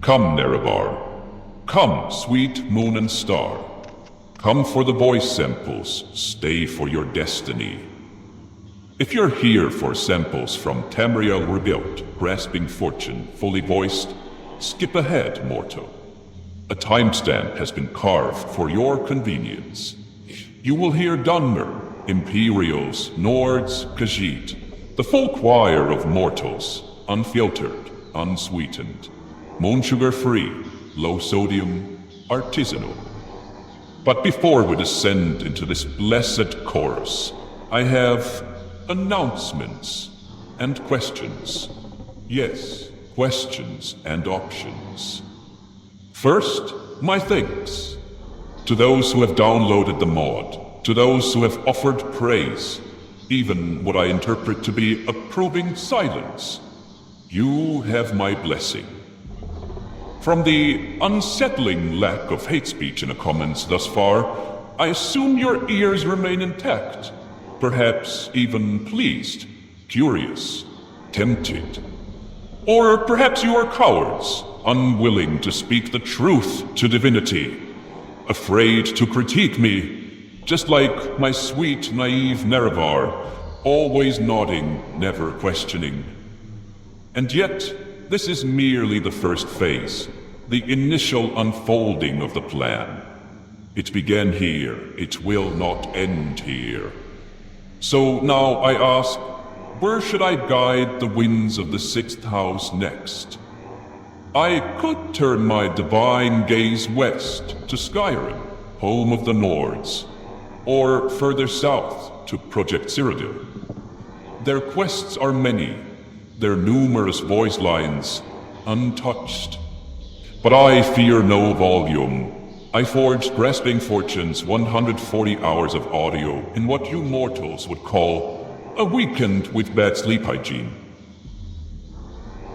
Come, Nerevar. Come, sweet moon and star. Come for the voice samples, stay for your destiny. If you're here for samples from Tamriel Rebuilt, Grasping Fortune, fully voiced, skip ahead, mortal. A timestamp has been carved for your convenience. You will hear Dunmer, Imperials, Nords, Khajiit, the full choir of mortals, unfiltered, unsweetened, moon sugar free, low sodium, artisanal. But before we descend into this blessed chorus, I have announcements and questions. Yes, questions and options. First, my thanks to those who have downloaded the mod, to those who have offered praise, even what I interpret to be approving silence. You have my blessing. From the unsettling lack of hate speech in the comments thus far, I assume your ears remain intact, perhaps even pleased, curious, tempted. Or perhaps you are cowards, unwilling to speak the truth to divinity, afraid to critique me, just like my sweet, naive Nerevar, always nodding, never questioning. And yet, this is merely the first phase, the initial unfolding of the plan. It began here, it will not end here. So now I ask, where should I guide the winds of the sixth house next? I could turn my divine gaze west to Skyrim, home of the Nords, or further south to Project Cyrodiil. Their quests are many, their numerous voice lines untouched. But I fear no volume. I forged Grasping Fortune's 140 hours of audio in what you mortals would call a weekend with bad sleep hygiene.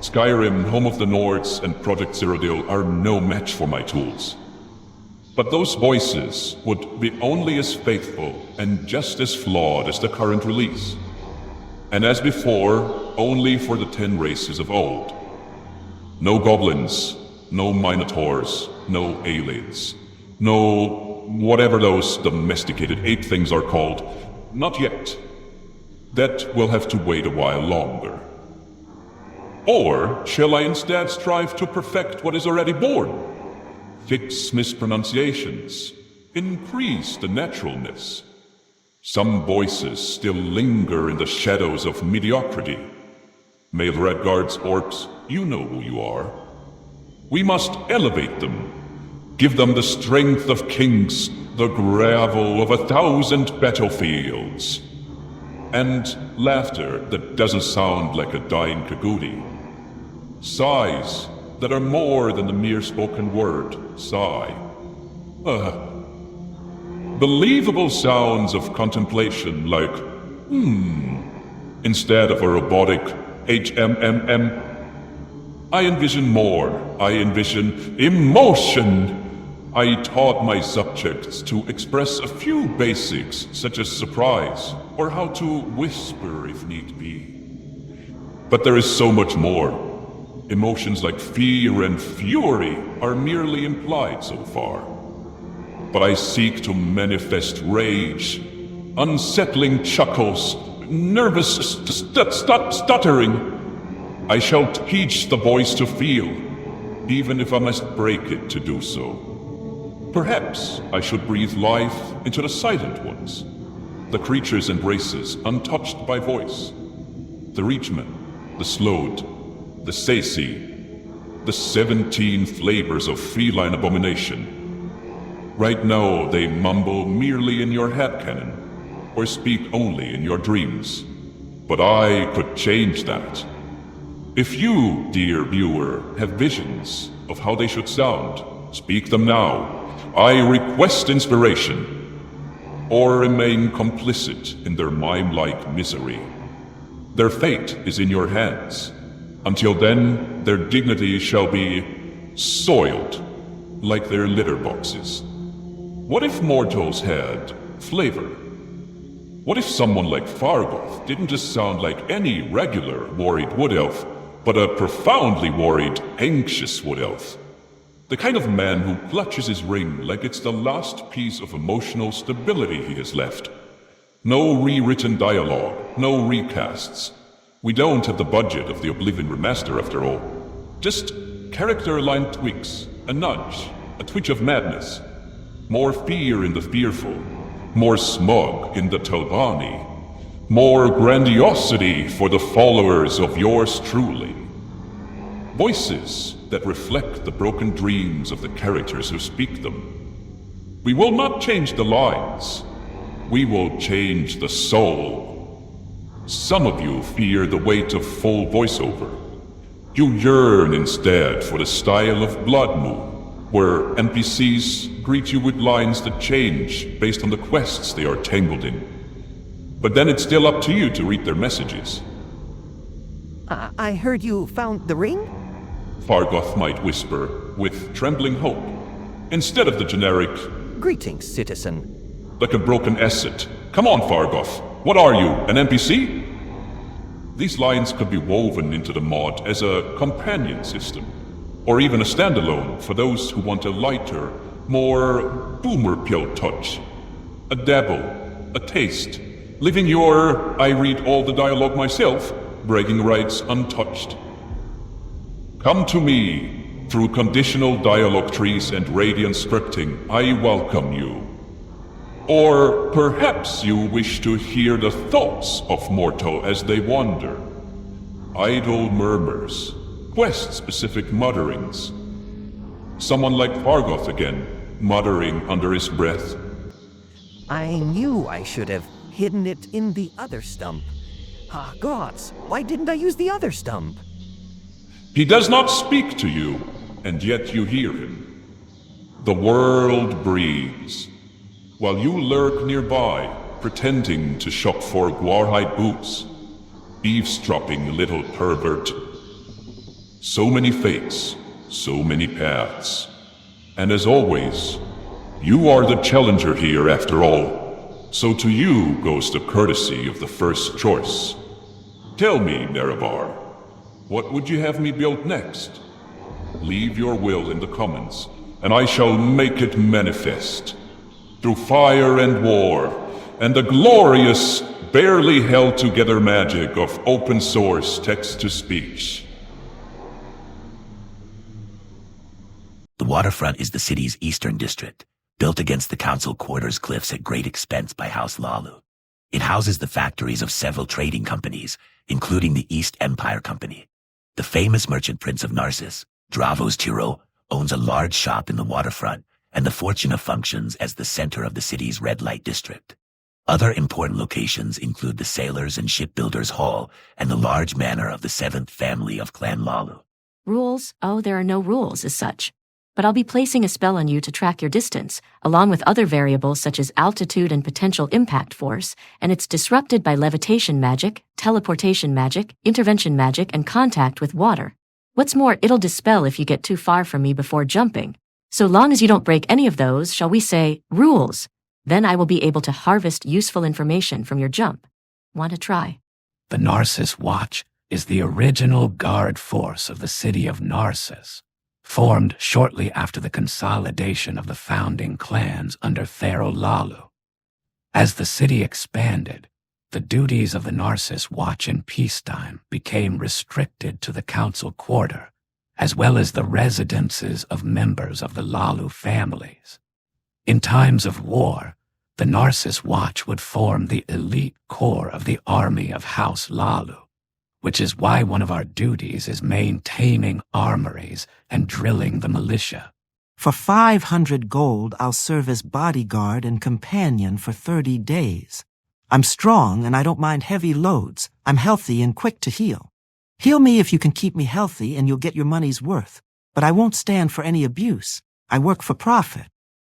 Skyrim, home of the Nords, and Project Cyrodiil are no match for my tools. But those voices would be only as faithful and just as flawed as the current release. And as before, only for the 10 races of old. No goblins, no minotaurs, no aliens, no whatever those domesticated ape things are called. Not yet. That will have to wait a while longer. Or shall I instead strive to perfect what is already born? Fix mispronunciations, increase the naturalness. Some voices still linger in the shadows of mediocrity. Male Redguard's orcs, you know who you are. We must elevate them, give them the strength of kings, the gravel of 1,000 battlefields. And laughter that doesn't sound like a dying Kagudi. Sighs that are more than the mere spoken word, sigh. Believable sounds of contemplation like, instead of a robotic HMMM. I envision more. I envision emotion. I taught my subjects to express a few basics, such as surprise, or how to whisper if need be. But there is so much more. Emotions like fear and fury are merely implied so far. But I seek to manifest rage, unsettling chuckles, nervous stuttering. I shall teach the voice to feel, even if I must break it to do so. Perhaps I should breathe life into the silent ones, the creatures and races untouched by voice. The Reachman, the Slowed, the Sacy, the 17 flavors of feline abomination. Right now they mumble merely in your headcanon, or speak only in your dreams. But I could change that. If you, dear viewer, have visions of how they should sound, speak them now. I request inspiration, or remain complicit in their mime-like misery. Their fate is in your hands. Until then, their dignity shall be soiled, like their litter boxes. What if mortals had flavor? What if someone like Fargoth didn't just sound like any regular worried wood elf, but a profoundly worried, anxious wood elf? The kind of man who clutches his ring like it's the last piece of emotional stability he has left. No rewritten dialogue, no recasts. We don't have the budget of the Oblivion remaster after all. Just character line tweaks, a nudge, a twitch of madness. More fear in the fearful, more smug in the Talbani, more grandiosity for the followers of yours truly. Voices that reflect the broken dreams of the characters who speak them. We will not change the lines. We will change the soul. Some of you fear the weight of full voiceover. You yearn instead for the style of Blood Moon, where NPCs greet you with lines that change based on the quests they are tangled in. But then it's still up to you to read their messages. I heard you found the ring? Fargoth might whisper, with trembling hope, instead of the generic, "Greetings, citizen." like a broken asset. Come on, Fargoth. What are you, an NPC? These lines could be woven into the mod as a companion system, or even a standalone for those who want a lighter, more boomer pill touch. A dabble, a taste, living your I read all the dialogue myself, bragging rights untouched. Come to me. Through conditional dialogue trees and radiant scripting, I welcome you. Or perhaps you wish to hear the thoughts of mortal as they wander. Idle murmurs, quest-specific mutterings. Someone like Fargoth again, muttering under his breath. I knew I should have hidden it in the other stump. Ah, gods, why didn't I use the other stump? He does not speak to you, and yet you hear him. The world breathes, while you lurk nearby, pretending to shop for Guarhide boots. Eavesdropping little pervert. So many fates, so many paths. And as always, you are the challenger here after all. So to you goes the courtesy of the first choice. Tell me, Nerevar, what would you have me build next? Leave your will in the comments, and I shall make it manifest. Through fire and war, and the glorious, barely held together magic of open source text-to-speech. The waterfront is the city's eastern district, built against the council quarters cliffs at great expense by House Lalu. It houses the factories of several trading companies, including the East Empire Company. The famous merchant prince of Narcissus, Dravos Tiro, owns a large shop in the waterfront, and the Fortuna functions as the center of the city's red light district. Other important locations include the Sailors and Shipbuilders Hall and the large manor of the 7th family of Clan Lalu. Rules? Oh, there are no rules as such. But I'll be placing a spell on you to track your distance, along with other variables such as altitude and potential impact force, and it's disrupted by levitation magic, teleportation magic, intervention magic, and contact with water. What's more, it'll dispel if you get too far from me before jumping. So long as you don't break any of those, shall we say, rules, then I will be able to harvest useful information from your jump. Want to try? The Narcissus Watch is the original guard force of the city of Narcissus, formed shortly after the consolidation of the founding clans under Thero Lalu. As the city expanded, the duties of the Narcissus Watch in peacetime became restricted to the council quarter, as well as the residences of members of the Lalu families. In times of war, the Narcissus Watch would form the elite core of the army of House Lalu, which is why one of our duties is maintaining armories and drilling the militia. For 500 gold, I'll serve as bodyguard and companion for 30 days. I'm strong and I don't mind heavy loads. I'm healthy and quick to heal. Heal me if you can keep me healthy and you'll get your money's worth. But I won't stand for any abuse. I work for profit.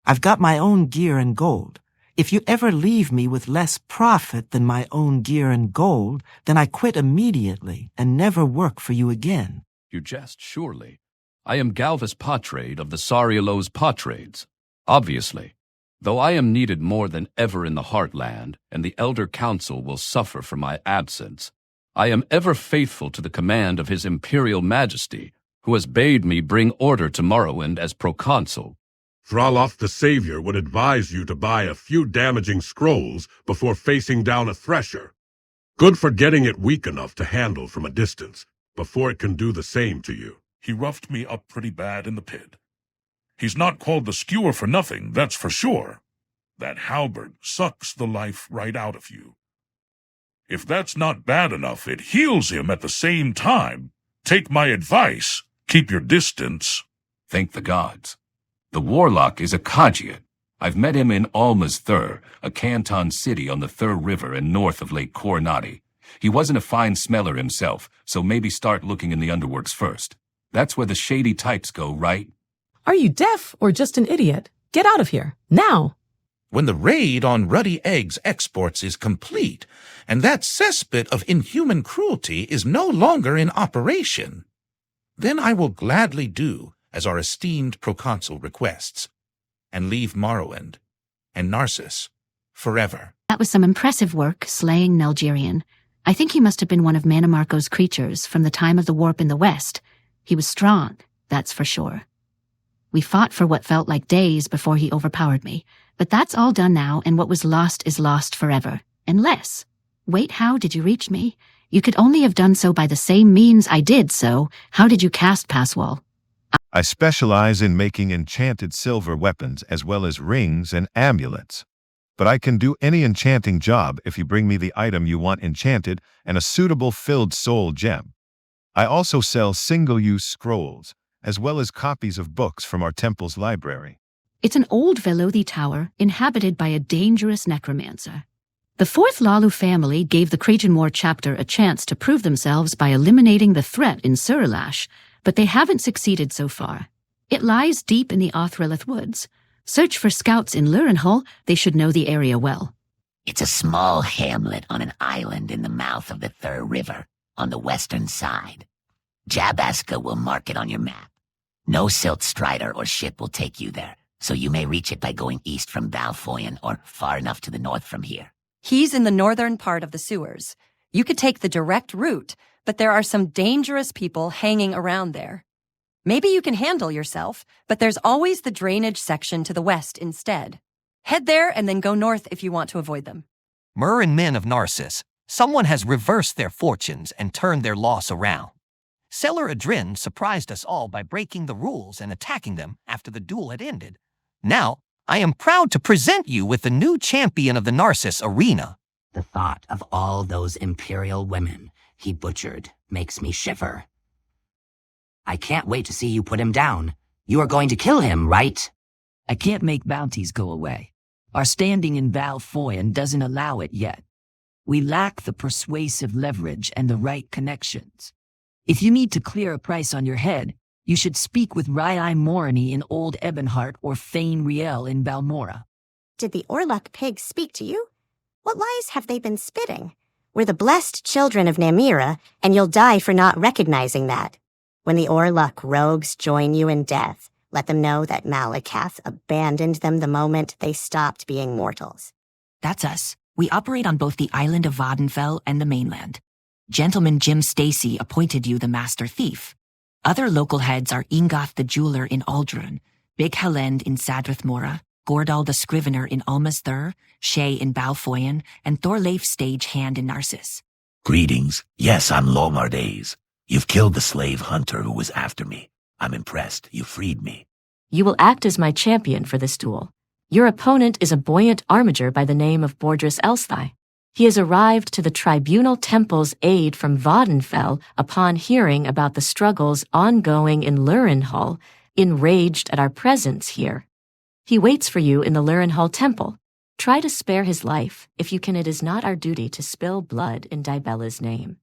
I've got my own gear and gold. If you ever leave me with less profit than my own gear and gold, then I quit immediately and never work for you again. You jest, surely. I am Galvus Patrade of the Cyrodiil's Patrades. Obviously. Though I am needed more than ever in the Heartland, and the Elder Council will suffer for my absence, I am ever faithful to the command of His Imperial Majesty, who has bade me bring order to Morrowind as proconsul. Thraloth the Savior would advise you to buy a few damaging scrolls before facing down a thresher. Good for getting it weak enough to handle from a distance, before it can do the same to you. He roughed me up pretty bad in the pit. He's not called the Skewer for nothing, that's for sure. That halberd sucks the life right out of you. If that's not bad enough, it heals him at the same time. Take my advice. Keep your distance. Thank the gods. The warlock is a Kajiat. I've met him in Alma's Thur, a canton city on the Thur River and north of Lake Coronati. He wasn't a fine smeller himself, so maybe start looking in the underworks first. That's where the shady types go, right? Are you deaf or just an idiot? Get out of here, now! When the raid on Ruddy Egg's exports is complete, and that cesspit of inhuman cruelty is no longer in operation, then I will gladly do as our esteemed proconsul requests, and leave Morrowind and Narcissus forever. That was some impressive work, slaying Nalgerian. I think he must have been one of Manamarco's creatures from the time of the warp in the west. He was strong, that's for sure. We fought for what felt like days before he overpowered me, but that's all done now, and what was lost is lost forever. Unless... Wait, how did you reach me? You could only have done so by the same means I did so. How did you cast Passwall? I specialize in making enchanted silver weapons as well as rings and amulets. But I can do any enchanting job if you bring me the item you want enchanted and a suitable filled soul gem. I also sell single-use scrolls, as well as copies of books from our temple's library. It's an old Velothi tower inhabited by a dangerous necromancer. The fourth Lalu family gave the Krajan War chapter a chance to prove themselves by eliminating the threat in Suralash, but they haven't succeeded so far. It lies deep in the Othrelith woods. Search for scouts in Lurenhall, they should know the area well. It's a small hamlet on an island in the mouth of the Thur River, on the western side. Jabaska will mark it on your map. No Silt Strider or ship will take you there, so you may reach it by going east from Balfoyan or far enough to the north from here. He's in the northern part of the sewers. You could take the direct route, but there are some dangerous people hanging around there. Maybe you can handle yourself, but there's always the drainage section to the west instead. Head there and then go north if you want to avoid them. Mur and Min of Narcissus, someone has reversed their fortunes and turned their loss around. Seller Adrin surprised us all by breaking the rules and attacking them after the duel had ended. Now, I am proud to present you with the new champion of the Narcissus arena. The thought of all those imperial women he butchered makes me shiver. I can't wait to see you put him down. You are going to kill him, right? I can't make bounties go away. Our standing in Balfoyan doesn't allow it yet. We lack the persuasive leverage and the right connections. If you need to clear a price on your head, you should speak with Rai Morani in Old Ebonheart or Fane Riel in Balmora. Did the Orluk pigs speak to you? What lies have they been spitting? We're the blessed children of Namira, and you'll die for not recognizing that. When the Orluk rogues join you in death, let them know that Malakath abandoned them the moment they stopped being mortals. That's us. We operate on both the island of Voddenfell and the mainland. Gentleman Jim Stacy appointed you the master thief. Other local heads are Ingoth the jeweler in Aldrun, Big Helend in Sadrith Mora, Gordal the scrivener in Alma's Thur, Shay in Balfoyan, and Thorleif stage hand in Narcissus. Greetings. Yes, I'm Lomar Days. You've killed the slave hunter who was after me. I'm impressed. You freed me. You will act as my champion for this duel. Your opponent is a buoyant armiger by the name of Bordris Elsthai. He has arrived to the Tribunal Temple's aid from Voddenfell upon hearing about the struggles ongoing in Lurenhall, enraged at our presence here. He waits for you in the Lurenhall Temple. Try to spare his life. If you can, it is not our duty to spill blood in Dibella's name.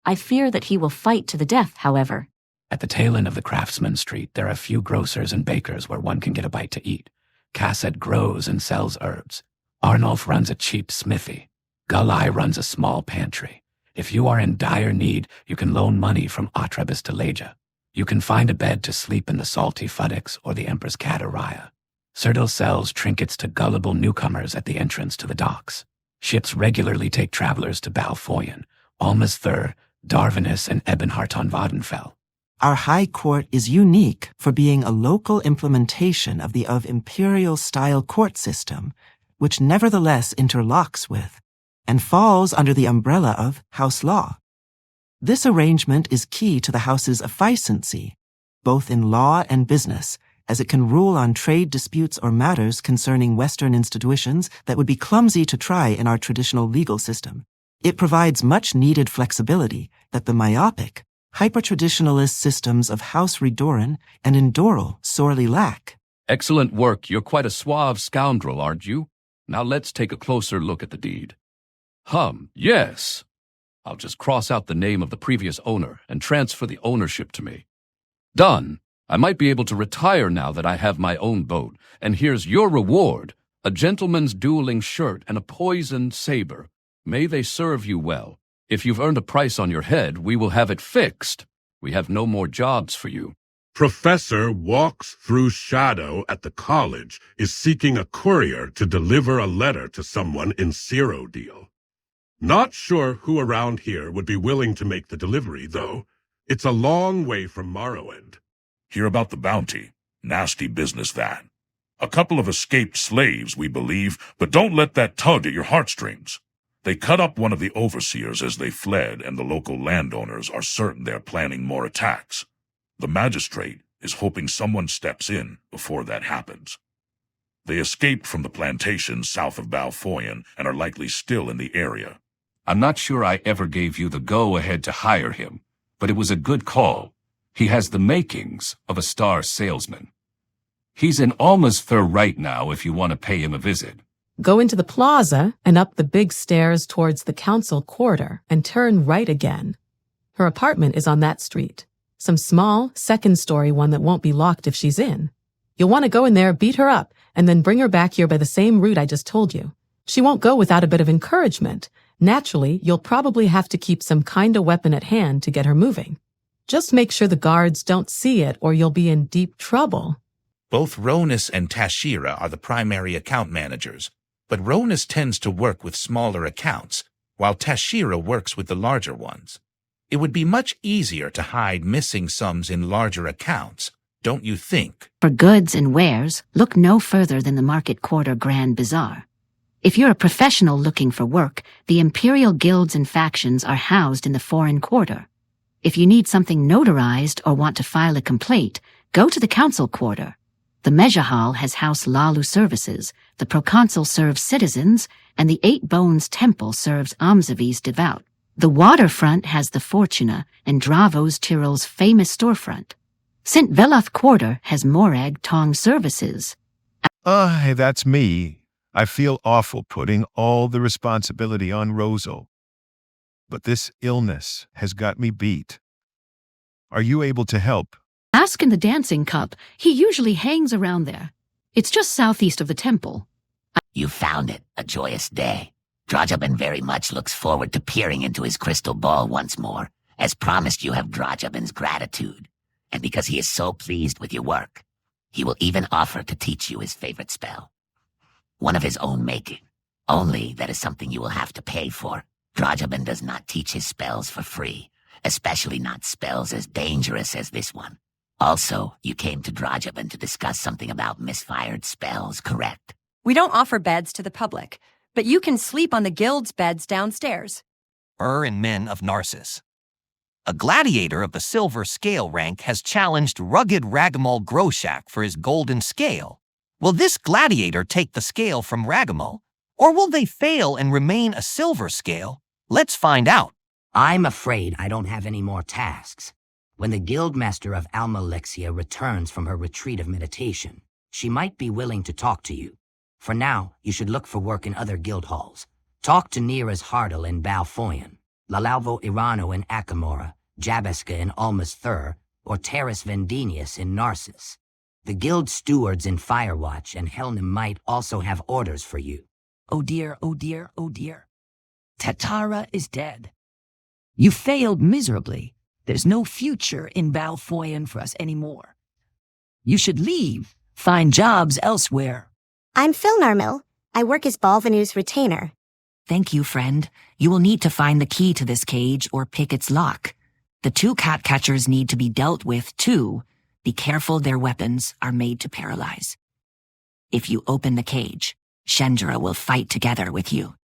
I fear that he will fight to the death, however. At the tail end of the Craftsman Street, there are a few grocers and bakers where one can get a bite to eat. Casset grows and sells herbs. Arnulf runs a cheap smithy. Gulai runs a small pantry. If you are in dire need, you can loan money from Atrebus to Leja. You can find a bed to sleep in the salty Fuddix or the Empress Cat Araya. Cyrodiil sells trinkets to gullible newcomers at the entrance to the docks. Ships regularly take travelers to Balfoyan, Alma's Thur, Darvanis, and Ebonheart on Voddenfell. Our High Court is unique for being a local implementation of the imperial-style court system, which nevertheless interlocks with, and falls under the umbrella of, House law. This arrangement is key to the House's efficiency, both in law and business, as it can rule on trade disputes or matters concerning Western institutions that would be clumsy to try in our traditional legal system. It provides much-needed flexibility that the myopic, hyper-traditionalist systems of House Redoran and Indoril sorely lack. Excellent work. You're quite a suave scoundrel, aren't you? Now let's take a closer look at the deed. Yes. I'll just cross out the name of the previous owner and transfer the ownership to me. Done. I might be able to retire now that I have my own boat, and here's your reward, a gentleman's dueling shirt and a poisoned saber. May they serve you well. If you've earned a price on your head, we will have it fixed. We have no more jobs for you. Professor walks through shadow at the college is seeking a courier to deliver a letter to someone in Cyrodiil. Not sure who around here would be willing to make the delivery, though. It's a long way from Morrowind. Hear about the bounty. Nasty business, that. A couple of escaped slaves, we believe, but don't let that tug at your heartstrings. They cut up one of the overseers as they fled, and the local landowners are certain they're planning more attacks. The magistrate is hoping someone steps in before that happens. They escaped from the plantations south of Balfoyan and are likely still in the area. I'm not sure I ever gave you the go-ahead to hire him, but it was a good call. He has the makings of a star salesman. He's in Almazthur right now if you want to pay him a visit. Go into the plaza and up the big stairs towards the council quarter and turn right again. Her apartment is on that street. Some small, second-story one that won't be locked if she's in. You'll want to go in there, beat her up, and then bring her back here by the same route I just told you. She won't go without a bit of encouragement. Naturally, you'll probably have to keep some kind of weapon at hand to get her moving. Just make sure the guards don't see it or you'll be in deep trouble. Both Ronus and Tashira are the primary account managers, but Ronus tends to work with smaller accounts, while Tashira works with the larger ones. It would be much easier to hide missing sums in larger accounts, don't you think? For goods and wares, look no further than the Market Quarter Grand Bazaar. If you're a professional looking for work, the imperial guilds and factions are housed in the Foreign Quarter. If you need something notarized or want to file a complaint, go to the Council Quarter. The Measure Hall has House Lalu services, the Proconsul serves citizens, and the Eight Bones Temple serves Amzavis devout. The waterfront has the Fortuna and Dravos Tyrol's famous storefront. St. Veloth Quarter has Morag Tong services. Hey, that's me. I feel awful putting all the responsibility on Rozo. But this illness has got me beat. Are you able to help? Ask in the Dancing Cup. He usually hangs around there. It's just southeast of the temple. You found it. A joyous day. Drajabin very much looks forward to peering into his crystal ball once more. As promised, you have Drajabin's gratitude. And because he is so pleased with your work, he will even offer to teach you his favorite spell. One of his own making. Only that is something you will have to pay for. Drajabin does not teach his spells for free, especially not spells as dangerous as this one. Also, you came to Drajabin to discuss something about misfired spells, correct? We don't offer beds to the public, but you can sleep on the guild's beds downstairs. And men of Narcissus. A gladiator of the silver scale rank has challenged rugged Ragamal Groshak for his golden scale. Will this gladiator take the scale from Ragamal, or will they fail and remain a silver scale? Let's find out. I'm afraid I don't have any more tasks. When the Guildmaster of Almalexia returns from her retreat of meditation, she might be willing to talk to you. For now, you should look for work in other guild halls. Talk to Neera's Hardal in Balfoyan, Lalalvo Irano in Akamora, Jabeska in Almazthur, or Terras Vendenius in Narcissus. The guild stewards in Firewatch and Helnum might also have orders for you. Oh dear, oh dear, oh dear. Tatara is dead. You failed miserably. There's no future in Balfoyan for us anymore. You should leave. Find jobs elsewhere. I'm Phil Narmil. I work as Balvenu's retainer. Thank you, friend. You will need to find the key to this cage or pick its lock. The 2 cat catchers need to be dealt with too. Be careful their weapons are made to paralyze. If you open the cage, Shendra will fight together with you.